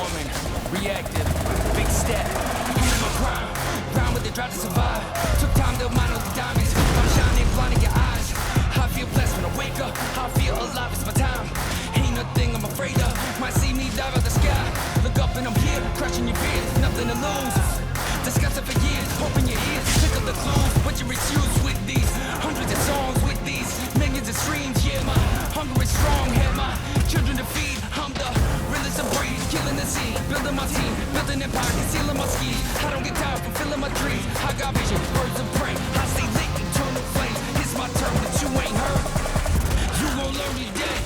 Romen, reactive, big step. I'm in my prime, grind with the drive to survive. Took time to mine all the diamonds. I'm shining blind in your eyes. I feel blessed when I wake up. I feel alive, it's my time. Ain't nothing I'm afraid of. Might see me dive out the sky. Look up and I'm here, crushing your fears. Nothing to lose. Discuss it for years, open your ears, pick up the clues. What you refuse with these hundreds of songs with these millions of streams. Yeah, my hunger is strong. Have my children to feed. I'm the realest of breed, killing the scene, building my team, building empire, concealing my schemes. I don't get tired, fulfilling my dreams. I got vision, birds of prey. I stay lit, eternal flames. It's my turn, but you ain't heard. You gon' learn today.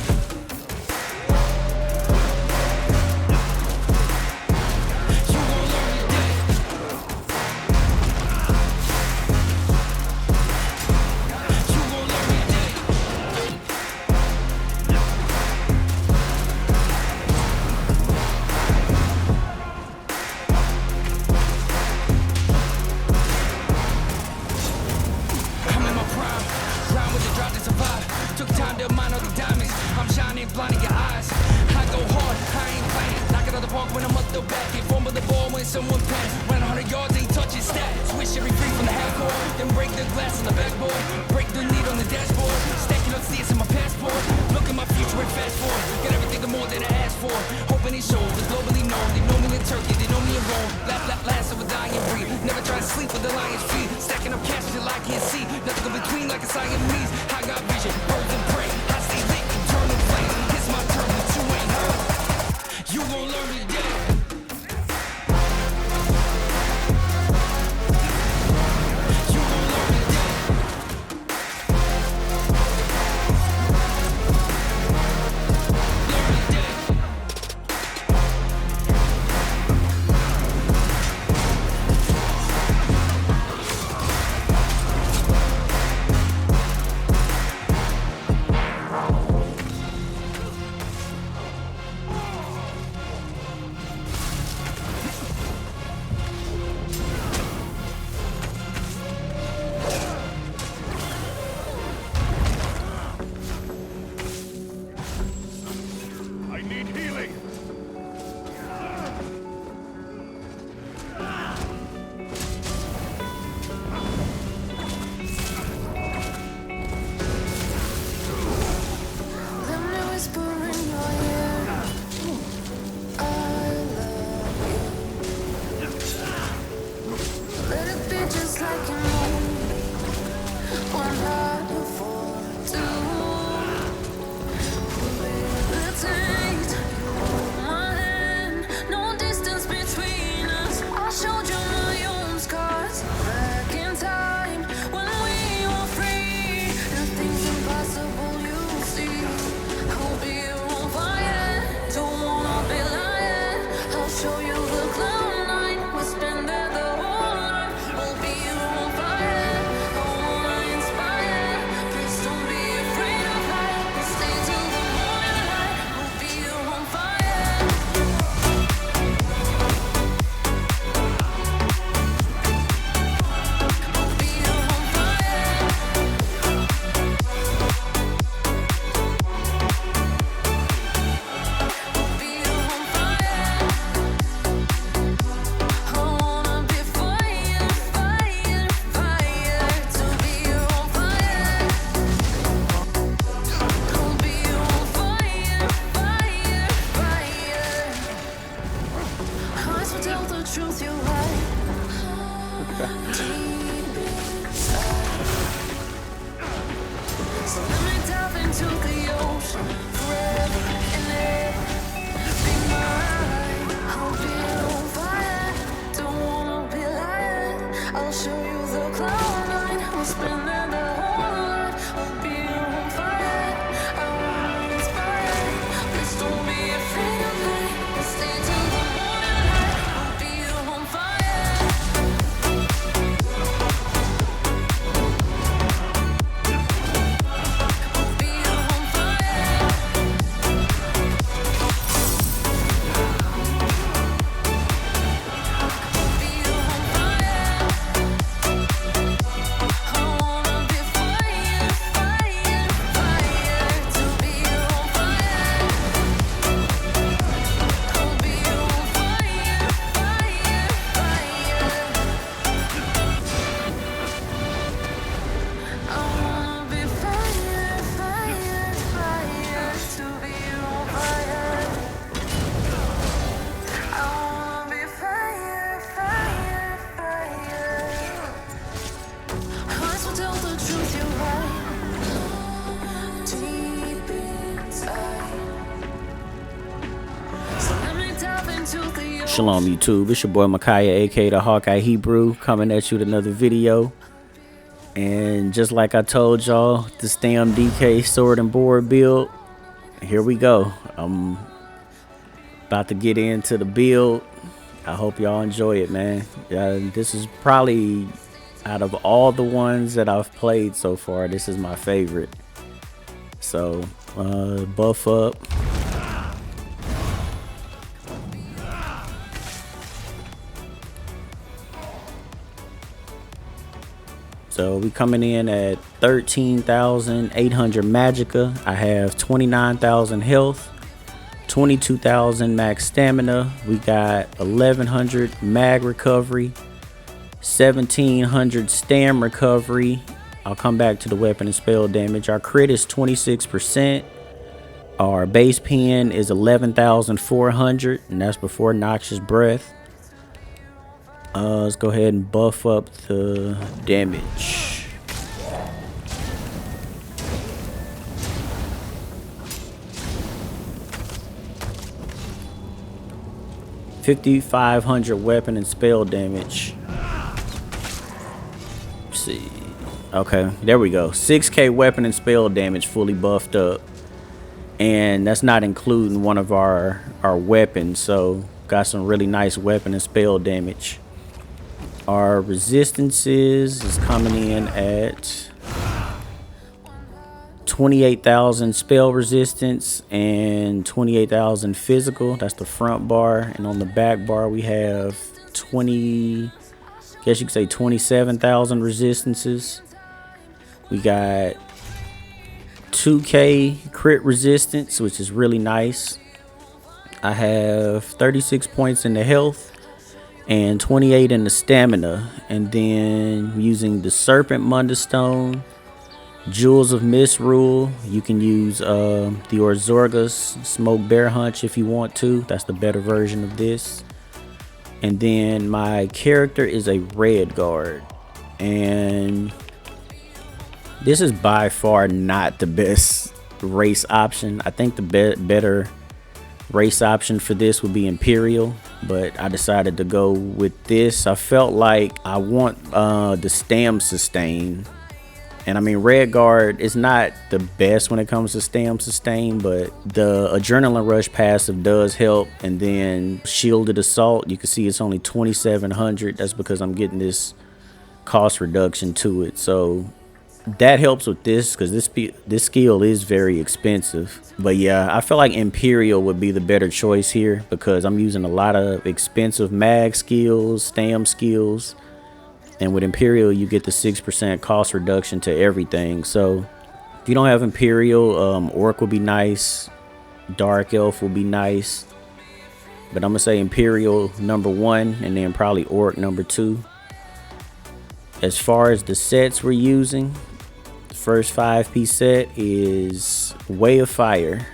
Took time to mine all the diamonds. I'm shining blind in your eyes. I go hard, I ain't playing. Knock it out the park when I'm up the back. Get fumble the ball when someone pass. Run 100 yards, ain't touching stats. Switch every free from the half court. Then break the glass on the backboard. Break the lead on the dashboard. Stacking up CS in my passport. Look at my future and fast forward. Get everything and more than I asked for. Hoping it shows, it's globally known. They know me in Turkey, they know me in Rome. Last of a dying breed. Never try to sleep with the lion's feet. Stacking up cash till I can't see. Nothing in between like a Siamese. I got vision, birds and prey. I stay lit, eternal flames. It's my turn, but you ain't heard. You gon' learn today. You gon' learn today. Learn today. I need healing! Let me whisper in your ear. I love you. Let it be just like you know. One heart for two. Levitate my hand. No distance between us. I showed you my own scars back in time when we were free. Nothing's impossible, you see. I'll be on fire. Don't wanna be lying. I'll show you the cloud nine. We'll spend there the whole night. We'll be on fire. I wanna inspire. Please don't be afraid of light. We'll stay till the morning light. We'll be on fire. We'll be on fire. We'll be on fire. I wanna be fire, fire, fire. To be on fire. I'll be on fire, fire, fire. Eyes will tell the truth you hide deep inside. So let me dive into the ocean forever and ever. Be mine. I'll be on fire. Don't wanna be lying. I'll show you the cloud nine. We'll spend there the whole night. I'll be on fire. I wanna inspire. Please don't be afraid of light. We'll stay till the morning light. I'll be on fire. Shalom YouTube, it's your boy Micaiah, aka the Hawkeye Hebrew, coming at you with another video. And just like I told y'all, the SnB sword and board build, here we go. I'm about to get into the build. I hope y'all enjoy it, man. This is probably, out of all the ones that I've played so far, this is my favorite. So buff up. So we coming in at 13,800 magicka. I have 29,000 health, 22,000 max stamina. We got 1,100 mag recovery, 1,700 stam recovery. I'll come back to the weapon and spell damage. Our crit is 26%. Our base pen is 11,400, and that's before noxious breath. Let's go ahead and buff up the damage. $5,500 weapon and spell damage. Let's see. Okay, there we go. 6K weapon and spell damage fully buffed up. And that's not including one of our weapons, so got some really nice weapon and spell damage. Our resistances is coming in at 28,000 spell resistance and 28,000 physical. That's the front bar. And on the back bar we have 27,000 resistances. We got 2K crit resistance, which is really nice. I have 36 points in the health and 28 in the stamina. And then using the Serpent Mundastone, Jewels of Misrule, you can use the Orzorga's Smoke Bear Hunch if you want to. That's the better version of this. And then my character is a red guard, and this is by far not the best race option. I think the better race option for this would be Imperial, but I decided to go with this. I felt like I want the stam sustain, and I mean red guard is not the best when it comes to stam sustain, but the adrenaline rush passive does help. And then shielded assault, you can see it's only 2,700. That's because I'm getting this cost reduction to it, so that helps with this, because this skill is very expensive. But yeah, I feel like Imperial would be the better choice here, because I'm using a lot of expensive mag skills, stam skills, and with Imperial you get the 6% cost reduction to everything. So if you don't have Imperial, Orc would be nice, Dark Elf will be nice, but I'm gonna say Imperial #1 and then probably Orc #2. As far as the sets we're using, the first 5-piece set is Way of Fire.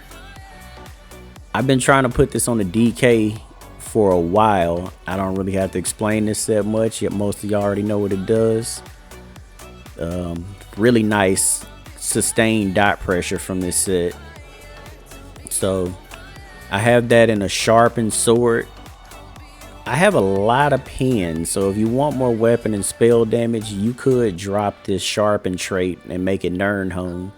I've been trying to put this on the DK for a while. I don't really have to explain this set much, yet most of y'all already know what it does. Really nice sustained dot pressure from this set. So I have that in a sharpened sword. I have a lot of pins, so if you want more weapon and spell damage, you could drop this sharpen trait and make it Nirnhone,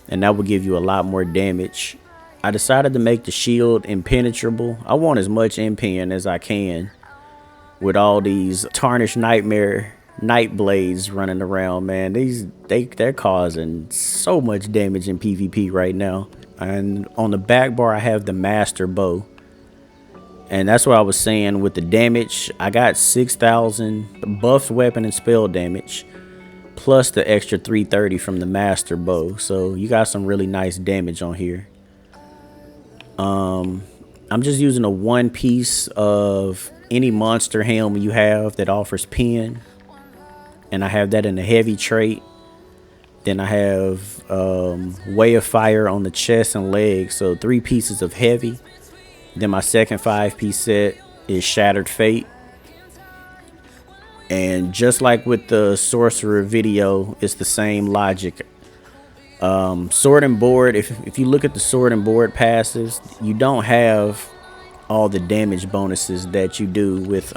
and that would give you a lot more damage. I decided to make the shield impenetrable. I want as much impen as I can with all these tarnished nightmare night blades running around, man. They're causing so much damage in PvP right now. And on the back bar I have the master bow. And that's what I was saying with the damage. I got 6,000 buffed weapon and spell damage, plus the extra 330 from the master bow. So you got some really nice damage on here. I'm just using a 1 piece of any monster helm you have that offers pen. And I have that in the heavy trait. Then I have Way of Fire on the chest and legs. So 3 pieces of heavy. Then my second 5-piece set is Shattered Fate. And just like with the sorcerer video, it's the same logic. Sword and board, if you look at the sword and board passives, you don't have all the damage bonuses that you do with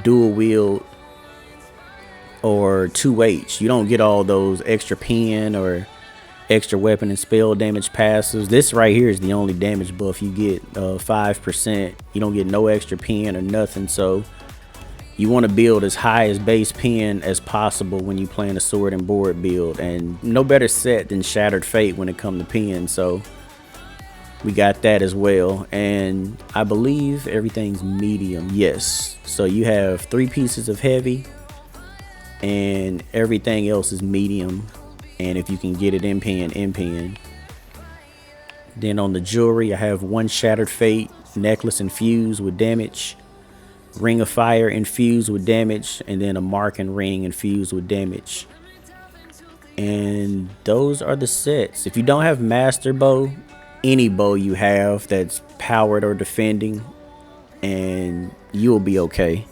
dual wield or 2H. You don't get all those extra pen or extra weapon and spell damage passives. This right here is the only damage buff you get, 5%. You don't get no extra pen or nothing. So you want to build as high as base pen as possible when you playing a sword and board build, and no better set than Shattered Fate when it comes to pen. So we got that as well, and I believe everything's medium. Yes, so you have 3 pieces of heavy and everything else is medium, and if you can get it in pen, in pen. Then on the jewelry, I have 1 Shattered Fate necklace infused with damage, Ring of Fire infused with damage, and then a Marking Ring infused with damage. And those are the sets. If you don't have Master Bow, any bow you have that's powered or defending, and you'll be okay.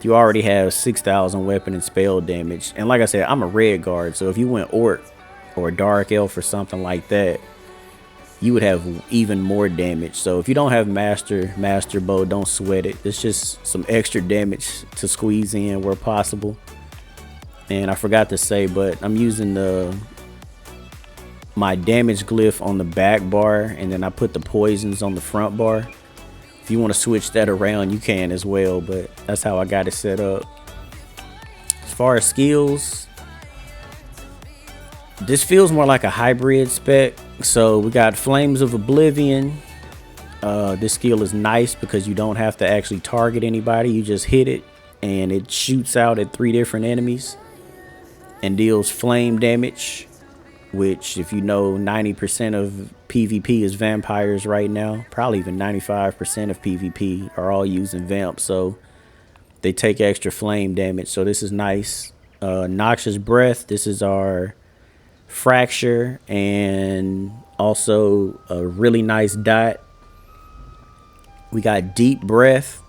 You already have 6,000 weapon and spell damage, and like I said, I'm a red guard, so if you went orc or dark elf or something like that, you would have even more damage. So if you don't have master bow, don't sweat it. It's just some extra damage to squeeze in where possible. And I forgot to say, but I'm using my damage glyph on the back bar, and then I put the poisons on the front bar. If you want to switch that around, you can as well, but that's how I got it set up. As far as skills, this feels more like a hybrid spec. So we got Flames of Oblivion. This skill is nice because you don't have to actually target anybody. You just hit it and it shoots out at 3 different enemies and deals flame damage, which, if you know, 90% of PvP is vampires right now. Probably even 95% of PvP are all using vamp, so they take extra flame damage. So this is nice. Noxious Breath, this is our fracture, and also a really nice dot. We got Deep Breath.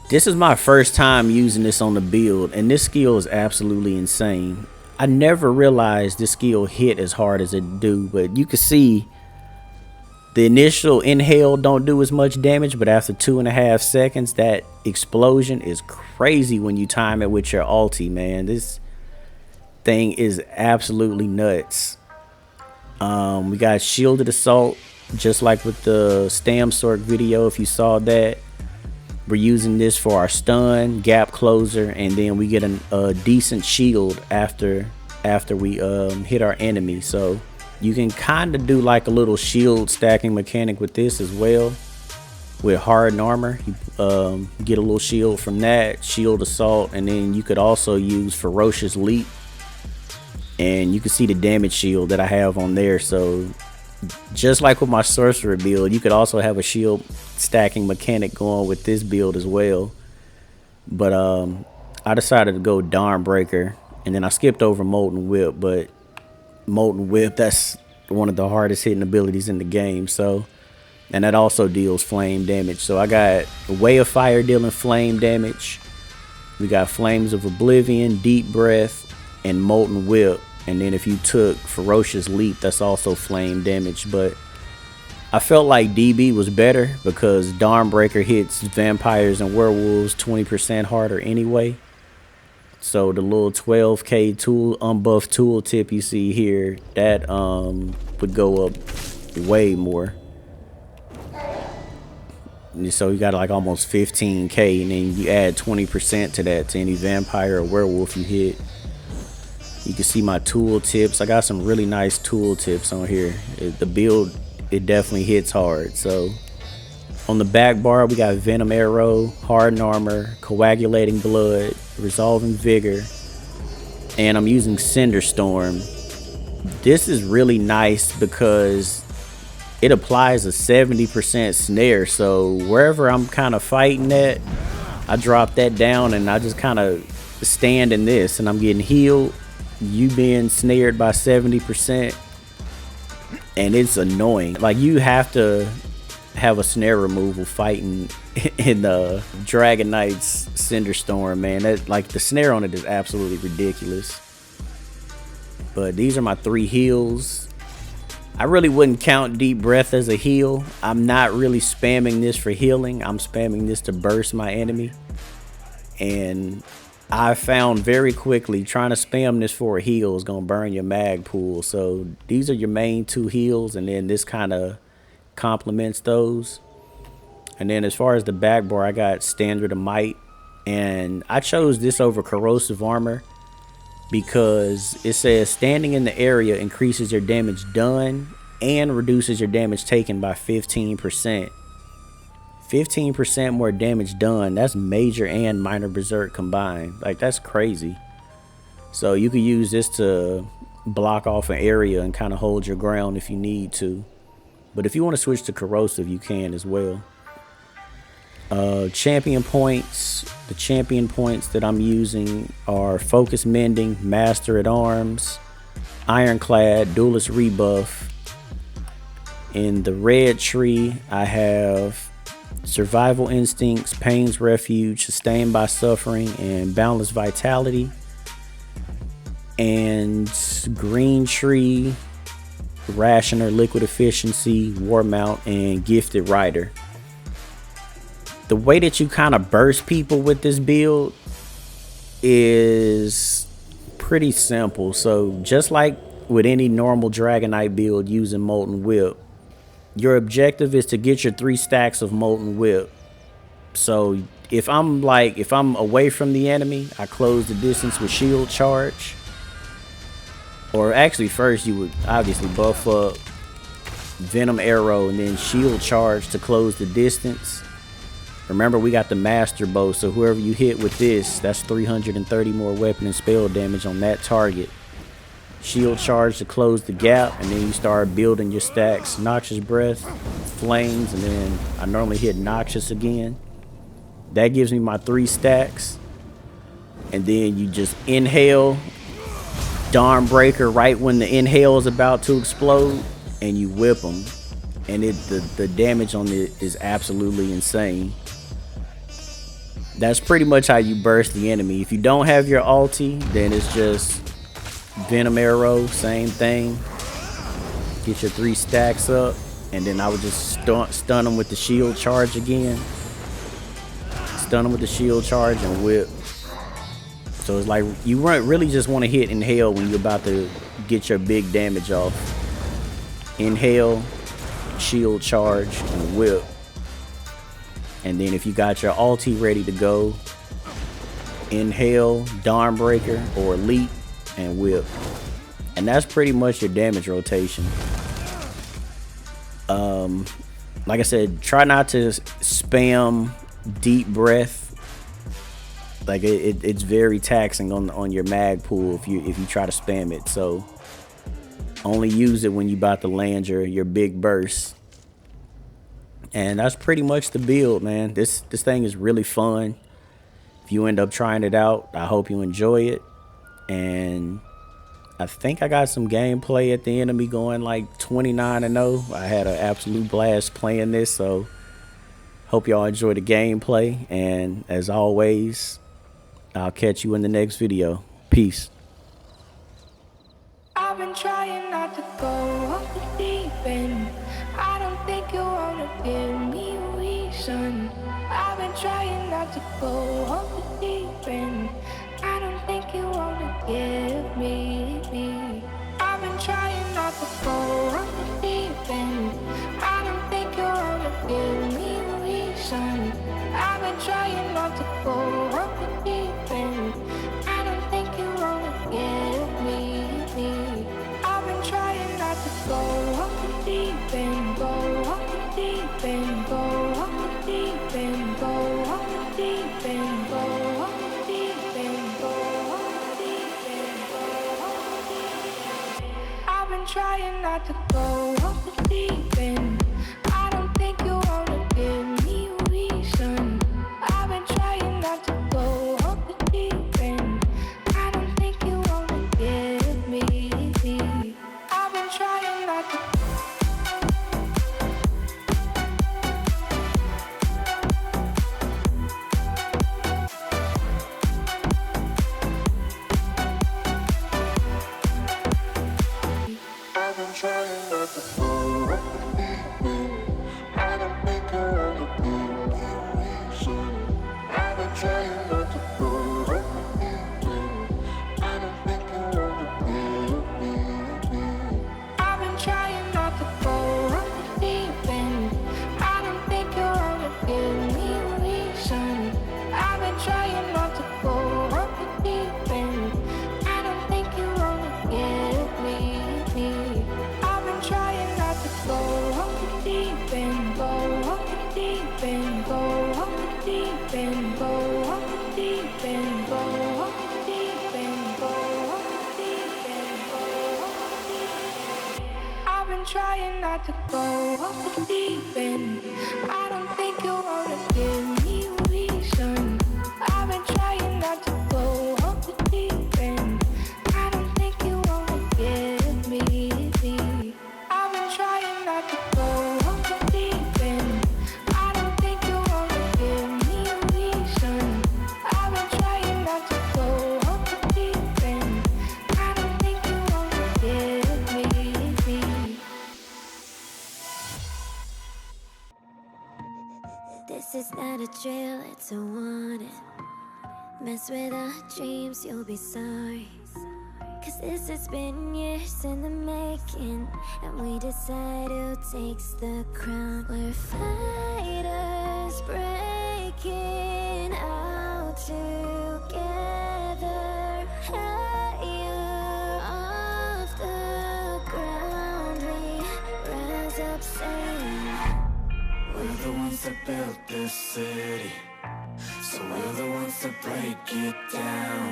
This is my first time using this on the build, and this skill is absolutely insane. I never realized this skill hit as hard as it do, but you can see the initial inhale don't do as much damage, but after 2.5 seconds, that explosion is crazy when you time it with your ulti, man. This thing is absolutely nuts. We got Shielded Assault, just like with the Stamsork video, if you saw that. We're using this for our stun, gap closer, and then we get a decent shield after we hit our enemy. So you can kind of do like a little shield stacking mechanic with this as well. With hardened armor, you get a little shield from that, shield assault, and then you could also use ferocious leap. And you can see the damage shield that I have on there. So just like with my sorcerer build, you could also have a shield stacking mechanic going with this build as well. But I decided to go Dawnbreaker, and then I skipped over Molten Whip. But Molten Whip, that's one of the hardest hitting abilities in the game. So, and that also deals flame damage. So I got Way of Fire dealing flame damage. We got Flames of Oblivion, Deep Breath, and Molten Whip. And then if you took Ferocious Leap, that's also flame damage. But I felt like DB was better because Dawnbreaker hits vampires and werewolves 20% harder anyway. So the little 12k tool unbuffed tooltip you see here, that would go up way more. So you got like almost 15k, and then you add 20% to that to any vampire or werewolf you hit. You can see my tool tips. I got some really nice tool tips on here. The build, it definitely hits hard. So on the back bar, we got Venom Arrow, Hardened Armor, Coagulating Blood, Resolving Vigor, and I'm using Cinder Storm. This is really nice because it applies a 70% snare. So wherever I'm kind of fighting at, I drop that down and I just kind of stand in this, and I'm getting healed. You being snared by 70%, and it's annoying. Like, you have to have a snare removal fighting in the DragonKnight's Cinderstorm, man. That, like, the snare on it is absolutely ridiculous. But these are my 3 heals. I really wouldn't count deep breath as a heal. I'm not really spamming this for healing. I'm spamming this to burst my enemy. And I found very quickly trying to spam this for a heal is going to burn your mag pool. So these are your main two heals, and then this kind of complements those. And then as far as the back bar, I got Standard of Might, and I chose this over Corrosive Armor because it says standing in the area increases your damage done and reduces your damage taken by 15%. 15% more damage done. That's major and minor berserk combined. Like, that's crazy. So you could use this to block off an area and kind of hold your ground if you need to. But if you want to switch to corrosive, you can as well. Champion points. The champion points that I'm using are Focus Mending, Master at Arms, Ironclad, Duelist Rebuff. In the red tree, I have Survival Instincts, Pain's Refuge, Sustained by Suffering, and Boundless Vitality. And green tree, Rationer, Liquid Efficiency, War Mount, and Gifted Rider. The way that you kind of burst people with this build is pretty simple. So just like with any normal DragonKnight build using Molten Whip, your objective is to get your 3 stacks of Molten Whip. So if I'm away from the enemy, I close the distance with Shield Charge. Or actually first you would obviously buff up Venom Arrow and then Shield Charge to close the distance. Remember, we got the Master Bow, so whoever you hit with this, that's 330 more weapon and spell damage on that target. Shield Charge to close the gap, and then you start building your stacks. Noxious Breath, Flames, and then I normally hit Noxious again. That gives me my 3 stacks. And then you just inhale Dawnbreaker right when the inhale is about to explode, and you whip them. And the damage on it is absolutely insane. That's pretty much how you burst the enemy. If you don't have your ulti, then it's just Venom Arrow, same thing. Get your 3 stacks up, and then I would just stun them with the Shield Charge again. Stun them with the Shield Charge and whip. So it's like you really just want to hit Inhale when you're about to get your big damage off. Inhale, Shield Charge, and whip. And then if you got your ulti ready to go, inhale, Dawnbreaker, or leap, and whip. And that's pretty much your damage rotation. Like I said, try not to spam deep breath. Like it's very taxing on your mag pool if you try to spam it. So only use it when you about to land your big burst. And that's pretty much the build, man. This thing is really fun. If you end up trying it out, I hope you enjoy it. And I think I got some gameplay at the end of me going like 29-0. I had an absolute blast playing this, so hope y'all enjoy the gameplay. And as always, I'll catch you in the next video. Peace. I've been trying not to go off the deep end. I don't think you wanna give me a reason. I've been trying not to go off the deep end. I don't think you wanna give me. I've been trying not to go off the deep end. I don't think you wanna give me a reason. I've been trying not to go off the deep end. I don't think you wanna give me. I've been trying not to go off the deep end, go off the deep end, go off the deep end, go off the deep end, go off the deep end, go off the deep end, go off the deep end. I've been trying not to go off the deep end. I don't think you wanna give me a reason. I've been trying not to go off the deep end. I don't think you wanna give me. I've been trying not to. I've been trying not to. not to go off the deep end. I don't think you wanna give me a reason. I've been trying not to go off the deep end. I don't think you wanna give me. I've been trying not to go off the deep end. I don't think you wanna give me a reason. I've been trying not to go off the deep end. I don't think you wanna give me. This is not a drill, it's a warning. Mess with our dreams, you'll be sorry. Cause this has been years in the making, and we decide who takes the crown. We're fighters breaking out together, higher off the ground. We rise up saying, we're the ones that built this city, so we're the ones that break it down.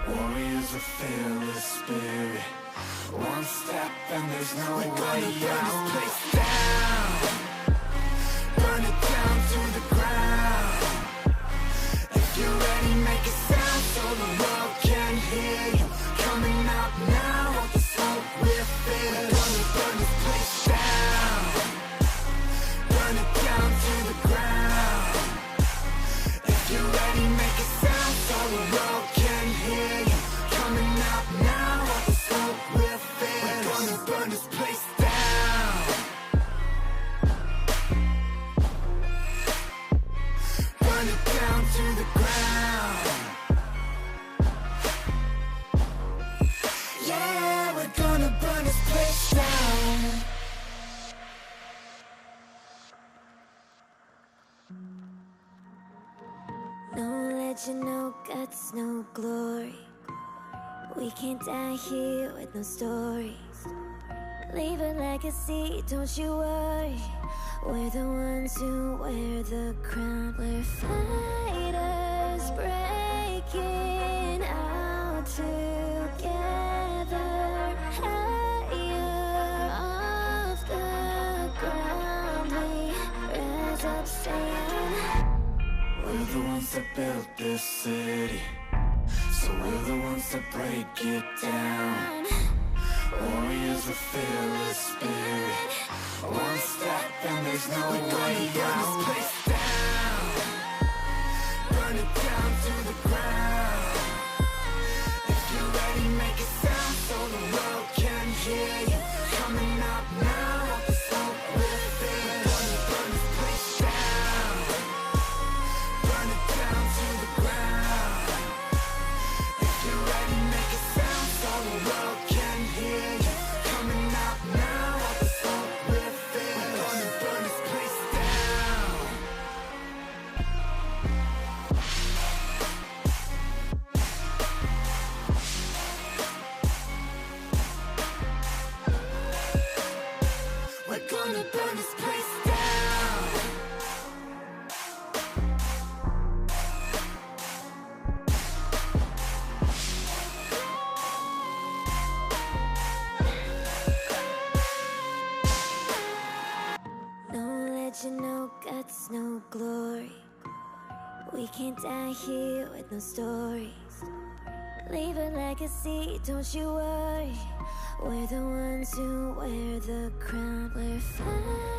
Warriors with fearless spirit. One step and there's no way out. Burn this place down. Burn it down to the ground. If you're ready, make a sound so the world can hear you. Coming out now, all the smoke we're feeling. Gonna burn this place down. Burn it down to the ground. If you're ready, make a sound so the world can hear you. Coming out now, all the smoke we're feeling. We're gonna burn this place down. Burn it down to the ground. Yeah, we're gonna burn this place down. no legend, no guts, no glory. We can't die here with no stories. Leave a legacy, don't you worry. We're the ones who wear the crown. We're fighters breaking out together, higher off the ground. We rise up saying, we're the ones that built this city, so we're the ones that break it down. Warriors with fearless spirit. One step and there's no way out. Burn this place down. Burn it down to the ground. If you're ready, make a sound so the world can hear you. Coming out now, all the smoke we're feeling. Gonna burn this place down. Burn it down to the ground. If you're ready, make a sound so the world can hear you. Coming out now, all the smoke we're feeling. We're gonna burn this place down. We're gonna burn this place down. no legend, no guts, no glory. We can't die here with no stories. Leave a legacy, don't you worry. We're the ones who wear the crown. We're fine.